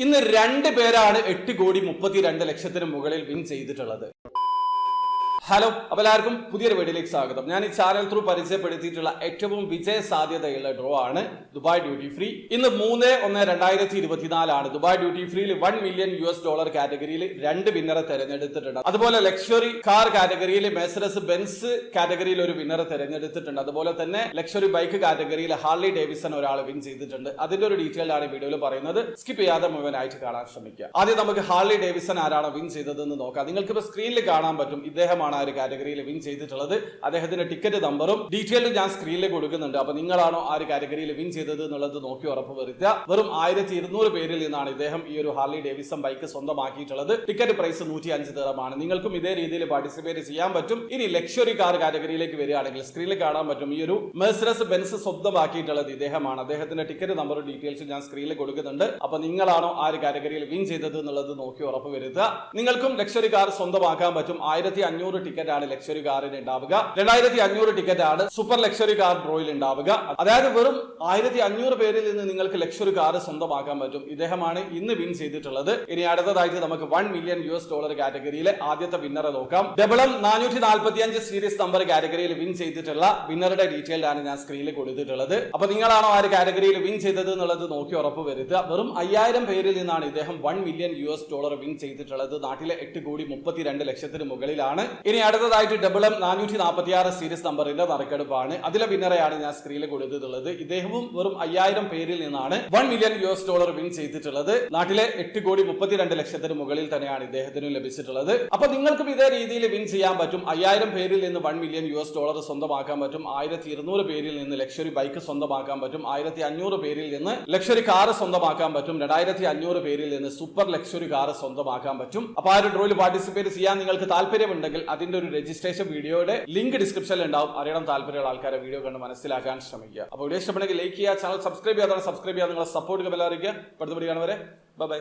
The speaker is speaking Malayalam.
ഇന്ന് 2 പേരാണ് 8,32,00,000 മുകളിൽ വിൻ ചെയ്തിട്ടുള്ളത്. ഹലോ, അപ്പോൾ എല്ലാവർക്കും പുതിയൊരു വീഡിയോയിലേക്ക് സ്വാഗതം. ഞാൻ ഈ ചാനൽ ത്രൂ പരിചയപ്പെടുത്തിയിട്ടുള്ള ഏറ്റവും വിജയ സാധ്യതയുള്ള ഡ്രോ ആണ് ദുബായ് ഡ്യൂട്ടി ഫ്രീ. ഇന്ന് 3/1/2024 ആണ്. ദുബായ് ഡ്യൂട്ടി ഫ്രീയിൽ $1 മില്യൺ കാറ്റഗറിയിൽ 2 വിന്നറെ തെരഞ്ഞെടുത്തിട്ടുണ്ട്. അതുപോലെ ലക്ഷറി കാർ കാറ്റഗറിയിൽ മെഴ്സിഡസ് ബെൻസ് കാറ്റഗറിയിൽ ഒരു വിന്നറെ തെരഞ്ഞെടുത്തിട്ടുണ്ട്. അതുപോലെ തന്നെ ലക്ഷറി ബൈക്ക് കാറ്റഗറിയിൽ ഹാർലി ഡേവിഡ്സൺ ഒരാൾ വിൻ ചെയ്തിട്ടുണ്ട്. അതിന്റെ ഒരു ഡീറ്റെയിൽ ആണ് വീഡിയോയിൽ പറയുന്നത്. സ്കിപ്പ് ചെയ്യാതെ മുഴുവനായിട്ട് കാണാൻ ശ്രമിക്കുക. ആദ്യം നമുക്ക് ഹാർലി ഡേവിഡ്സൺ ആരാണ് വിൻ ചെയ്തതെന്ന് നോക്കാം. നിങ്ങൾക്ക് ഇപ്പോൾ സ്ക്രീനിൽ കാണാൻ പറ്റും. ഇദ്ദേഹമാണ് ആ ഒരു കാറ്റഗറിയിൽ വിൻ ചെയ്തിട്ടുള്ളത്. അദ്ദേഹത്തിന്റെ ടിക്കറ്റ് നമ്പറും ഡീറ്റെയിലും ഞാൻ സ്ക്രീനിൽ കൊടുക്കുന്നുണ്ട്. അപ്പൊ നിങ്ങളാണോ ആ ഒരു കാറ്റഗറിയിൽ വിൻ ചെയ്തത് എന്നുള്ളത് നോക്കി ഉറപ്പ് വരുത്തുക. വെറും 1200 പേരിൽ നിന്നാണ് ഇദ്ദേഹം ഈ ഒരു ഹാർലി ഡേവിഡ്സൺ ബൈക്ക് സ്വന്തമാക്കിയിട്ടുള്ളത്. ടിക്കറ്റ് പ്രൈസ് 105 ദിർഹമാണ്. നിങ്ങൾക്കും ഇതേ രീതിയിൽ പാർട്ടിസിപ്പേറ്റ് ചെയ്യാൻ പറ്റും. ഇനി ലക്ഷറി കാർ കാറ്റഗറിയിലേക്ക് വരികയാണെങ്കിൽ സ്ക്രീനിൽ കാണാൻ പറ്റും. ഈ ഒരു മെഴ്സിഡസ് ബെൻസ് സ്വന്തമാക്കിയിട്ടുള്ളത് ഇദ്ദേഹമാണ്. അദ്ദേഹത്തിന്റെ ടിക്കറ്റ് നമ്പറും ഡീറ്റെയിൽസും ഞാൻ സ്ക്രീനിൽ കൊടുക്കുന്നുണ്ട്. അപ്പൊ നിങ്ങളാണോ ആ ഒരു കാറ്റഗറിയിൽ വിൻ ചെയ്തത് എന്നുള്ളത് നോക്കി ഉറപ്പ് വരുത്തുക. നിങ്ങൾക്കും ലക്ഷറി കാർ സ്വന്തമാക്കാൻ പറ്റും. 1500 ടിക്കറ്റ് ആണ് ലക്ഷറി കാറിന് ഉണ്ടാവുക. 2500 ടിക്കറ്റ് ആണ് സൂപ്പർ ലക്ഷറി കാർ ഡ്രോയിൽ ഉണ്ടാവുക. അതായത് വെറും 1500 പേരിൽ നിന്ന് നിങ്ങൾക്ക് ലക്ഷറി കാർ സ്വന്തമാക്കാൻ പറ്റും. ഇദ്ദേഹമാണ് ഇന്ന് വിൻ ചെയ്തിട്ടുള്ളത്. ഇനി അടുത്തതായിട്ട് നമുക്ക് $1 മില്യൺ കാറ്റഗറിയിലെ ആദ്യത്തെ വിന്നറെ നോക്കാം. ഡബിളം 445 സീരീസ് നമ്പർ കാറ്റഗറിയിൽ വിൻ ചെയ്തിട്ടുള്ള വിന്നറുടെ ഡീറ്റെയിൽ ആണ് ഞാൻ സ്ക്രീനിൽ കൊടുത്തിട്ടുള്ളത്. അപ്പൊ നിങ്ങളാണോ ആ ഒരു കാറ്റഗറിയിൽ വിൻ ചെയ്തത് എന്നുള്ളത് നോക്കി ഉറപ്പ് വരുത്തുക. വെറും 5000 പേരിൽ നിന്നാണ് ഇദ്ദേഹം $1 മില്യൺ വിൻ ചെയ്തിട്ടുള്ളത്. നാട്ടിലെ 8,32,00,000 മുകളിലാണ്. ഇനി അടുത്തതായിട്ട് ഡബിളം 446 സീരീസ് നമ്പറിന്റെ നറുക്കെടുപ്പാണ്. അതിലെ വിന്നറെയാണ് ഞാൻ സ്ക്രീനിൽ കൊടുത്തിട്ടുള്ളത്. ഇദ്ദേഹവും വെറും 5000 പേരിൽ നിന്നാണ് $1 മില്യൺ വിൻ ചെയ്തിട്ടുള്ളത്. നാട്ടിലെ 8,32,00,000 മുകളിൽ തന്നെയാണ് ഇദ്ദേഹത്തിന് ലഭിച്ചിട്ടുള്ളത്. അപ്പൊ നിങ്ങൾക്കും ഇതേ രീതിയിൽ വിൻ ചെയ്യാൻ പറ്റും. 5000 പേരിൽ നിന്ന് $1 മില്യൺ സ്വന്തമാക്കാൻ പറ്റും. 1200 പേരിൽ നിന്ന് ലക്ഷറി ബൈക്ക് സ്വന്തമാക്കാൻ പറ്റും. 1500 പേരിൽ നിന്ന് ലക്ഷറി കാർ സ്വന്തമാക്കാൻ പറ്റും. 2500 പേരിൽ നിന്ന് സൂപ്പർ ലക്ഷറി കാർ സ്വന്തമാക്കാൻ പറ്റും. അപ്പൊ ആ ഒരു ഡ്രോയിൽ പാർട്ടിസിപ്പേറ്റ് ചെയ്യാൻ നിങ്ങൾക്ക് താല്പര്യമുണ്ടെങ്കിൽ അതിന്റെ ഒരു രജിസ്ട്രേഷൻ വീഡിയോയുടെ ലിങ്ക് ഡിസ്ക്രിപ്ഷനിൽ ഉണ്ടാവും. അറിയണം താല്പര്യമുള്ള ആൾക്കാരെ വീഡിയോ കണ്ട് മനസ്സിലാക്കാൻ ശ്രമിക്കുക. അപ്പോൾ വീഡിയോ ഇഷ്ടപ്പെടുന്നെങ്കിൽ ലൈക്ക് ചെയ്യുക, ചാനൽ സബ്സ്ക്രൈബ് ചെയ്യാതെ സബ്സ്ക്രൈബ് ചെയ്യുക, നിങ്ങളെ സപ്പോർട്ട് ബെൽ അറിയിക്കുക. അടുത്ത വീഡിയോ കാണുവരെ ബൈ ബൈ.